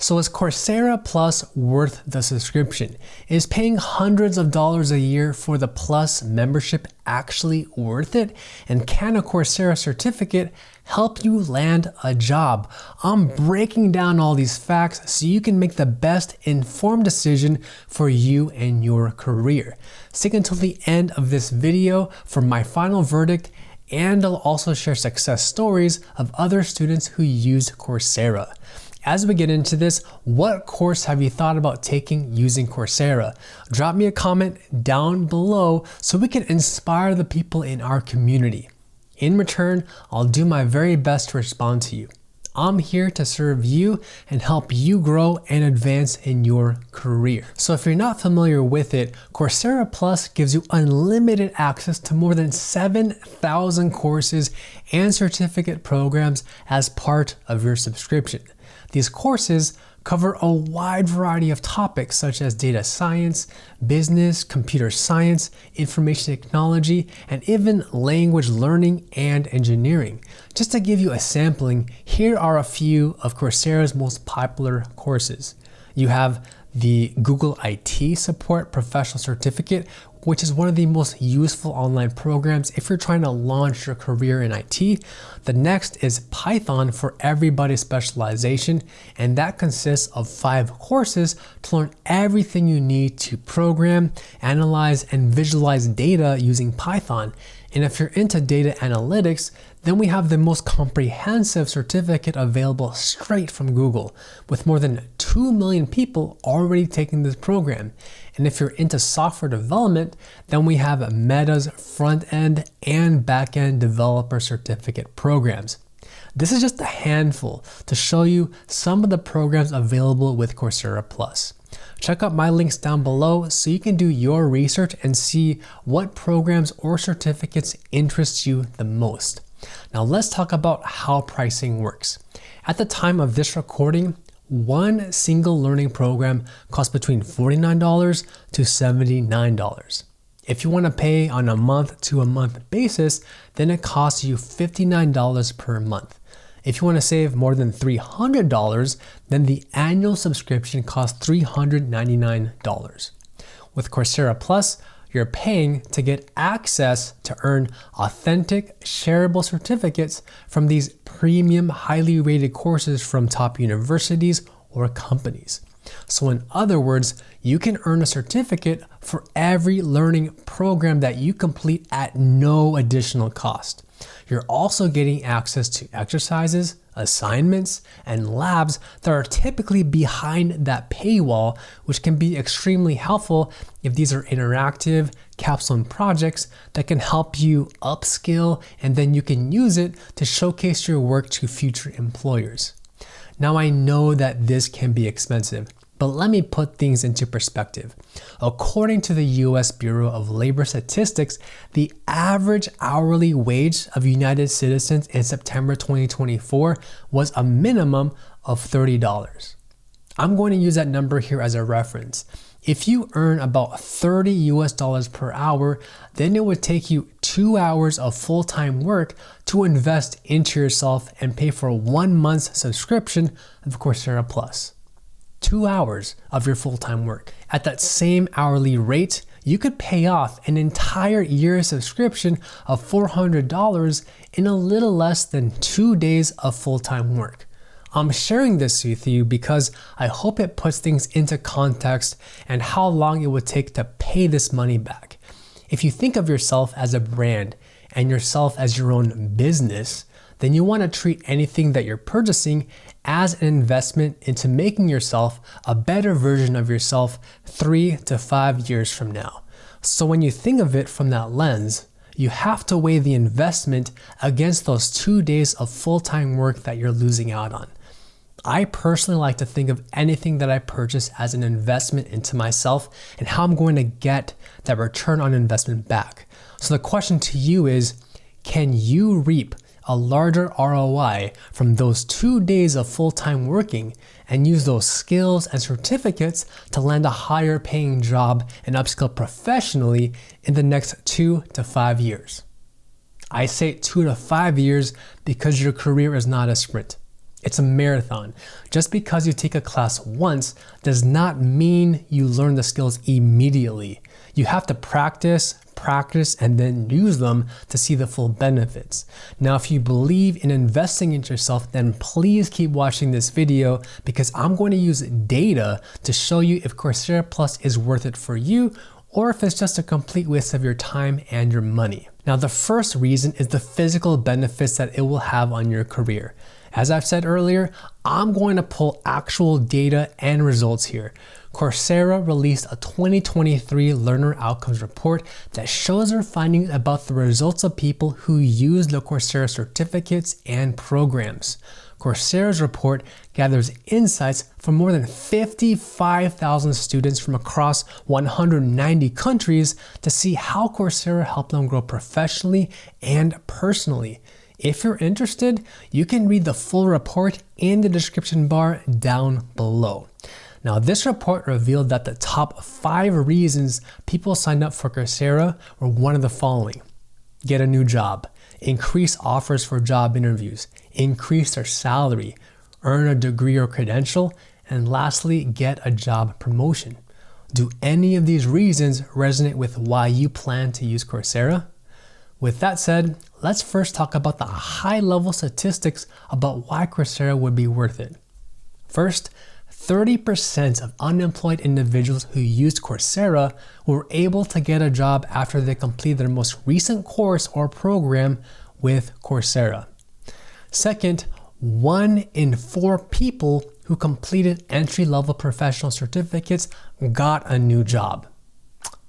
So is Coursera Plus worth the subscription? Is paying hundreds of dollars a year for the Plus membership actually worth it? And can a Coursera certificate help you land a job? I'm breaking down all these facts so you can make the best informed decision for you and your career. Stick until the end of this video for my final verdict, and I'll also share success stories of other students who use Coursera. As we get into this, what course have you thought about taking using Coursera? Drop me a comment down below so we can inspire the people in our community. In return, I'll do my very best to respond to you. I'm here to serve you and help you grow and advance in your career. So if you're not familiar with it, Coursera Plus gives you unlimited access to more than 7,000 courses and certificate programs as part of your subscription. These courses cover a wide variety of topics such as data science, business, computer science, information technology, and even language learning and engineering. Just to give you a sampling, here are a few of Coursera's most popular courses. You have the Google IT Support Professional Certificate, which is one of the most useful online programs if you're trying to launch your career in IT. The next is Python for Everybody Specialization, and that consists of 5 courses to learn everything you need to program, analyze, and visualize data using Python. And if you're into data analytics, then we have the most comprehensive certificate available straight from Google, with more than 2 million people already taking this program. And if you're into software development, then we have Meta's front-end and back-end developer certificate programs. This is just a handful to show you some of the programs available with Coursera Plus. Check out my links down below so you can do your research and see what programs or certificates interest you the most. Now let's talk about how pricing works. At the time of this recording, one single learning program costs between $49 to $79. If you want to pay on a month-to-month basis, then it costs you $59 per month. If you want to save more than $300, then the annual subscription costs $399. With Coursera Plus, you're paying to get access to earn authentic, shareable certificates from these premium, highly rated courses from top universities or companies. So in other words, you can earn a certificate for every learning program that you complete at no additional cost. You're also getting access to exercises, assignments, and labs that are typically behind that paywall, which can be extremely helpful if these are interactive, capstone projects that can help you upskill, and then you can use it to showcase your work to future employers. Now I know that this can be expensive, but let me put things into perspective. According to the US Bureau of Labor Statistics, the average hourly wage of United citizens in September 2024 was a minimum of $30. I'm going to use that number here as a reference. If you earn about $30 US per hour, then it would take you 2 hours of full-time work to invest into yourself and pay for 1 month's subscription of Coursera Plus. 2 hours of your full-time work. At that same hourly rate, you could pay off an entire year's subscription of $400 in a little less than 2 days of full-time work. I'm sharing this with you because I hope it puts things into context and how long it would take to pay this money back. If you think of yourself as a brand and yourself as your own business, then you want to treat anything that you're purchasing as an investment into making yourself a better version of yourself 3 to 5 years from now. So when you think of it from that lens, you have to weigh the investment against those 2 days of full-time work that you're losing out on. I personally like to think of anything that I purchase as an investment into myself and how I'm going to get that return on investment back. So the question to you is, can you reap a larger ROI from those 2 days of full-time working and use those skills and certificates to land a higher paying job and upskill professionally in the next 2 to 5 years? I say 2 to 5 years because your career is not a sprint. It's a marathon. Just because you take a class once does not mean you learn the skills immediately. You have to practice, and then use them to see the full benefits. Now, if you believe in investing in yourself, then please keep watching this video because I'm going to use data to show you if Coursera Plus is worth it for you or if it's just a complete waste of your time and your money. Now, the first reason is the physical benefits that it will have on your career. As I've said earlier, I'm going to pull actual data and results here. Coursera released a 2023 Learner Outcomes report that shows their findings about the results of people who use the Coursera certificates and programs. Coursera's report gathers insights from more than 55,000 students from across 190 countries to see how Coursera helped them grow professionally and personally. If you're interested, you can read the full report in the description bar down below. Now, this report revealed that the top 5 reasons people signed up for Coursera were one of the following: get a new job, increase offers for job interviews, increase their salary, earn a degree or credential, and lastly, get a job promotion. Do any of these reasons resonate with why you plan to use Coursera? With that said, let's first talk about the high-level statistics about why Coursera would be worth it. First, 30% of unemployed individuals who used Coursera were able to get a job after they completed their most recent course or program with Coursera. Second, 1 in 4 people who completed entry-level professional certificates got a new job.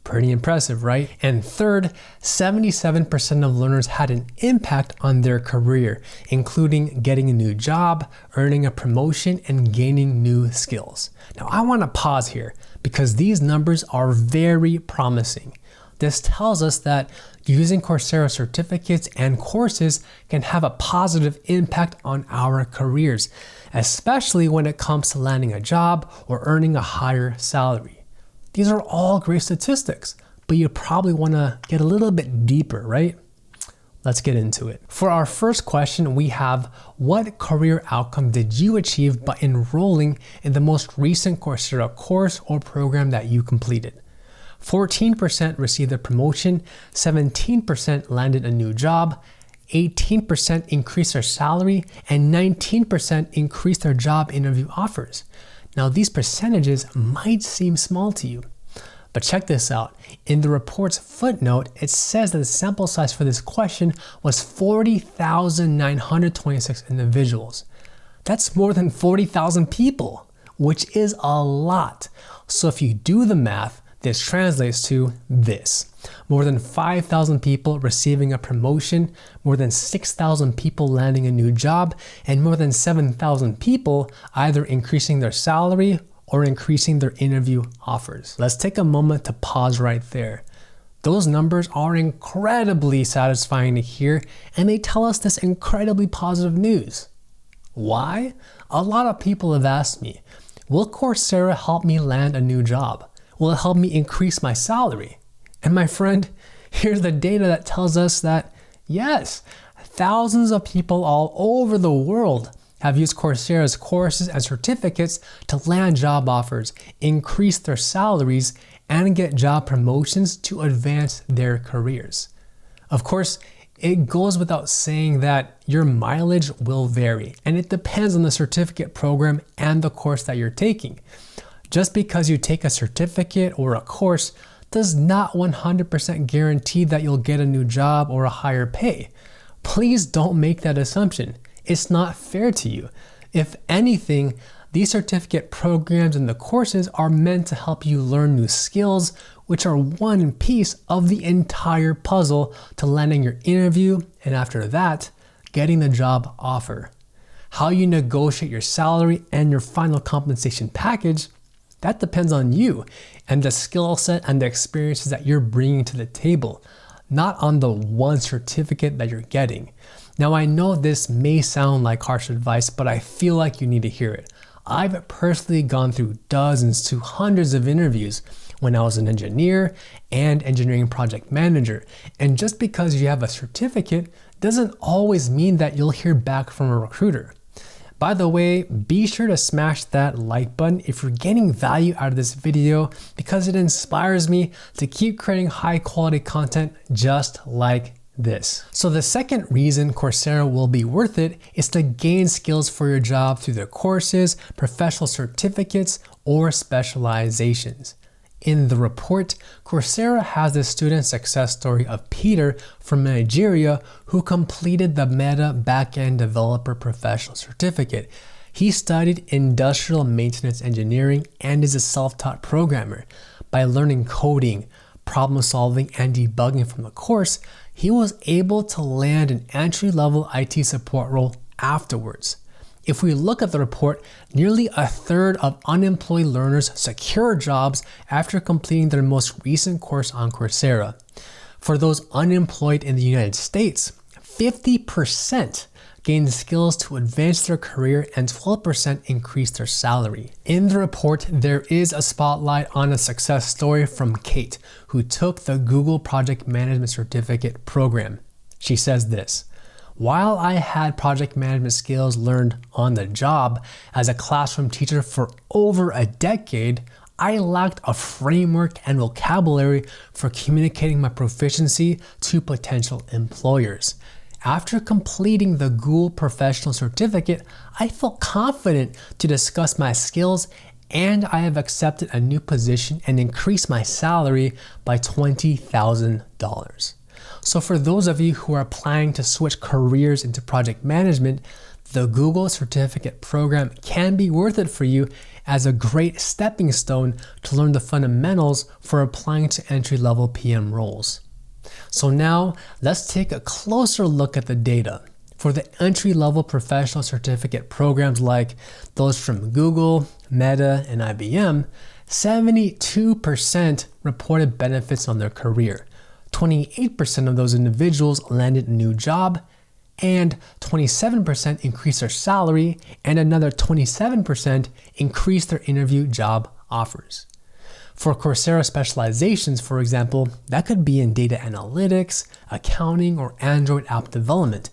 Pretty impressive, right? And third, 77% of learners had an impact on their career, including getting a new job, earning a promotion, and gaining new skills. Now, I want to pause here because these numbers are very promising. This tells us that using Coursera certificates and courses can have a positive impact on our careers, especially when it comes to landing a job or earning a higher salary. These are all great statistics, but you probably want to get a little bit deeper, right? Let's get into it. For our first question, we have: what career outcome did you achieve by enrolling in the most recent Coursera course or program that you completed? 14% received a promotion, 17% landed a new job, 18% increased their salary, and 19% increased their job interview offers. Now, these percentages might seem small to you, but check this out. In the report's footnote, it says that the sample size for this question was 40,926 individuals. That's more than 40,000 people, which is a lot. So if you do the math, this translates to this: more than 5,000 people receiving a promotion, more than 6,000 people landing a new job, and more than 7,000 people either increasing their salary or increasing their interview offers. Let's take a moment to pause right there. Those numbers are incredibly satisfying to hear, and they tell us this incredibly positive news. Why? A lot of people have asked me, will Coursera help me land a new job? Will it help me increase my salary? And my friend, here's the data that tells us that yes, thousands of people all over the world have used Coursera's courses and certificates to land job offers, increase their salaries, and get job promotions to advance their careers. Of course, it goes without saying that your mileage will vary, and it depends on the certificate program and the course that you're taking. Just because you take a certificate or a course does not 100% guarantee that you'll get a new job or a higher pay. Please don't make that assumption. It's not fair to you. If anything, these certificate programs and the courses are meant to help you learn new skills, which are one piece of the entire puzzle to landing your interview, and after that, getting the job offer. How you negotiate your salary and your final compensation package, that depends on you and the skill set and the experiences that you're bringing to the table, not on the one certificate that you're getting. Now, I know this may sound like harsh advice, but I feel like you need to hear it. I've personally gone through dozens to hundreds of interviews when I was an engineer and engineering project manager. And just because you have a certificate doesn't always mean that you'll hear back from a recruiter. By the way, be sure to smash that like button if you're getting value out of this video, because it inspires me to keep creating high quality content just like this. So the second reason Coursera will be worth it is to gain skills for your job through their courses, professional certificates, or specializations. In the report, Coursera has the student success story of Peter from Nigeria who completed the Meta Backend Developer Professional Certificate. He studied industrial maintenance engineering and is a self-taught programmer. By learning coding, problem solving, and debugging from the course, he was able to land an entry-level IT support role afterwards. If we look at the report, nearly a third of unemployed learners secure jobs after completing their most recent course on Coursera. For those unemployed in the United States, 50% gained skills to advance their career and 12% increased their salary. In the report, there is a spotlight on a success story from Kate, who took the Google Project Management Certificate program. She says this: "While I had project management skills learned on the job as a classroom teacher for over a decade, I lacked a framework and vocabulary for communicating my proficiency to potential employers. After completing the Google Professional Certificate, I felt confident to discuss my skills, and I have accepted a new position and increased my salary by $20,000. So for those of you who are planning to switch careers into project management, the Google Certificate program can be worth it for you as a great stepping stone to learn the fundamentals for applying to entry-level PM roles. So now let's take a closer look at the data. For the entry-level professional certificate programs like those from Google, Meta, and IBM, 72% reported benefits on their career. 28% of those individuals landed a new job, and 27% increased their salary, and another 27% increased their interview job offers. For Coursera specializations, for example, that could be in data analytics, accounting, or Android app development.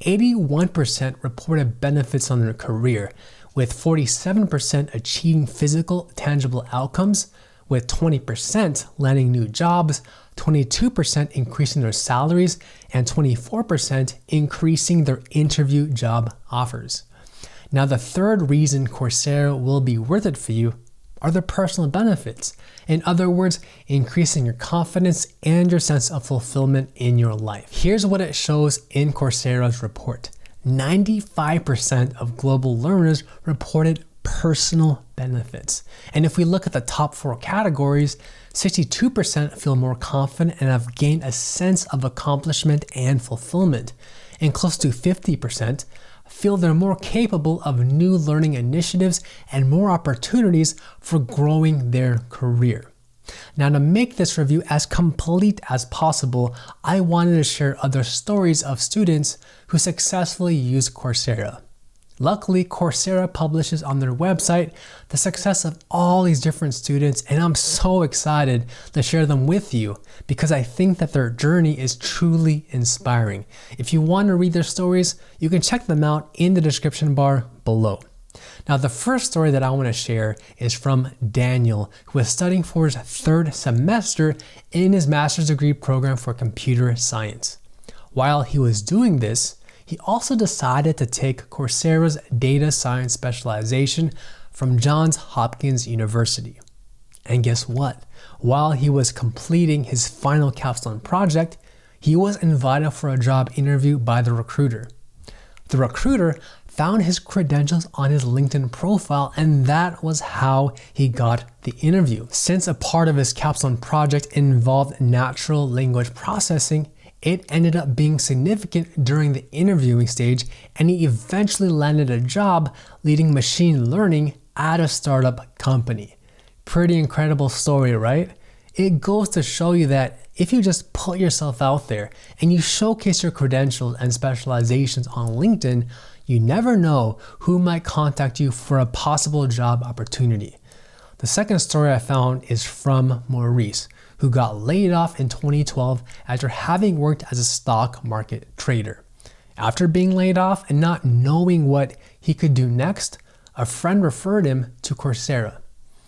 81% reported benefits on their career, with 47% achieving physical, tangible outcomes, with 20% landing new jobs, 22% increasing their salaries, and 24% increasing their interview job offers. Now, the third reason Coursera will be worth it for you are the personal benefits. In other words, increasing your confidence and your sense of fulfillment in your life. Here's what it shows in Coursera's report. 95% of global learners reported personal benefits. And if we look at the top 4 categories, 62% feel more confident and have gained a sense of accomplishment and fulfillment. And close to 50% feel they're more capable of new learning initiatives and more opportunities for growing their career. Now, to make this review as complete as possible, I wanted to share other stories of students who successfully use Coursera. Luckily, Coursera publishes on their website the success of all these different students, and I'm so excited to share them with you because I think that their journey is truly inspiring. If you want to read their stories, you can check them out in the description bar below. Now, the first story that I want to share is from Daniel, who is studying for his 3rd semester in his master's degree program for computer science. While he was doing this, he also decided to take Coursera's data science specialization from Johns Hopkins University. And guess what? While he was completing his final capstone project, he was invited for a job interview by the recruiter. The recruiter found his credentials on his LinkedIn profile, and that was how he got the interview. Since a part of his capstone project involved natural language processing, it ended up being significant during the interviewing stage, and he eventually landed a job leading machine learning at a startup company. Pretty incredible story, right? It goes to show you that if you just put yourself out there and you showcase your credentials and specializations on LinkedIn, you never know who might contact you for a possible job opportunity. The second story I found is from Maurice, who got laid off in 2012 after having worked as a stock market trader. After being laid off and not knowing what he could do next, a friend referred him to Coursera.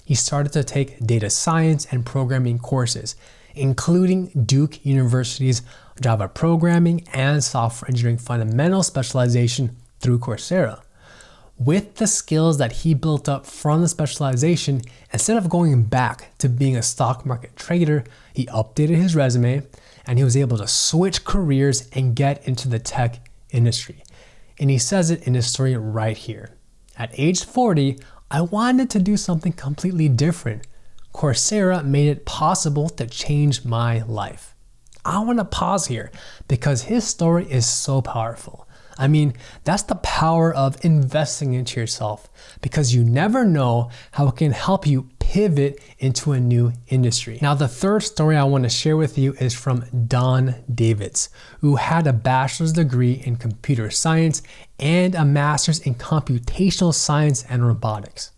He started to take data science and programming courses, including Duke University's Java programming and software engineering fundamental specialization through Coursera. With the skills that he built up from the specialization, instead of going back to being a stock market trader, he updated his resume and he was able to switch careers and get into the tech industry. And he says it in his story right here. At age 40, I wanted to do something completely different. Coursera made it possible to change my life. I want to pause here because his story is so powerful. I mean, that's the power of investing into yourself because you never know how it can help you pivot into a new industry. Now, the third story I want to share with you is from Don Davids, who had a bachelor's degree in computer science and a master's in computational science and robotics.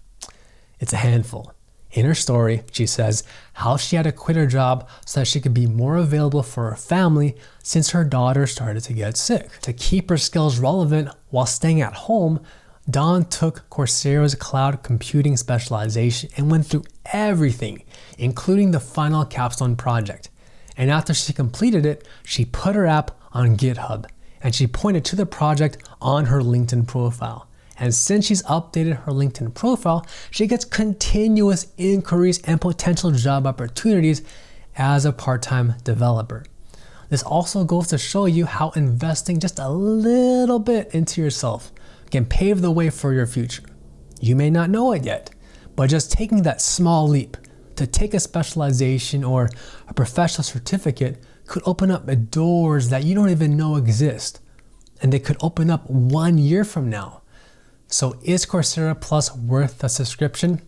It's a handful. In her story, she says how she had to quit her job so that she could be more available for her family since her daughter started to get sick. To keep her skills relevant while staying at home, Dawn took Coursera's cloud computing specialization and went through everything, including the final capstone project. And after she completed it, she put her app on GitHub and she pointed to the project on her LinkedIn profile. And since she's updated her LinkedIn profile, she gets continuous inquiries and potential job opportunities as a part-time developer. This also goes to show you how investing just a little bit into yourself can pave the way for your future. You may not know it yet, but just taking that small leap to take a specialization or a professional certificate could open up doors that you don't even know exist. And they could open up 1 year from now. So is Coursera Plus worth the subscription?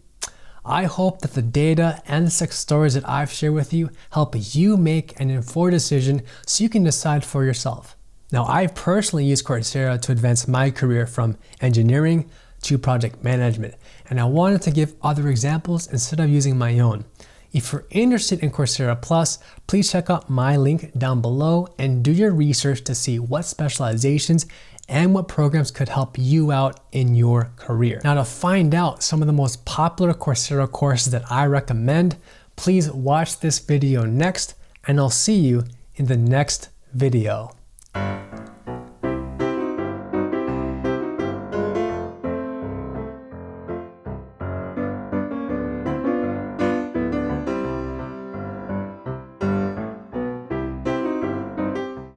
I hope that the data and the 6 stories that I've shared with you help you make an informed decision so you can decide for yourself. Now, I've personally used Coursera to advance my career from engineering to project management, and I wanted to give other examples instead of using my own. If you're interested in Coursera Plus, please check out my link down below and do your research to see what specializations and what programs could help you out in your career. Now, to find out some of the most popular Coursera courses that I recommend, please watch this video next, and I'll see you in the next video.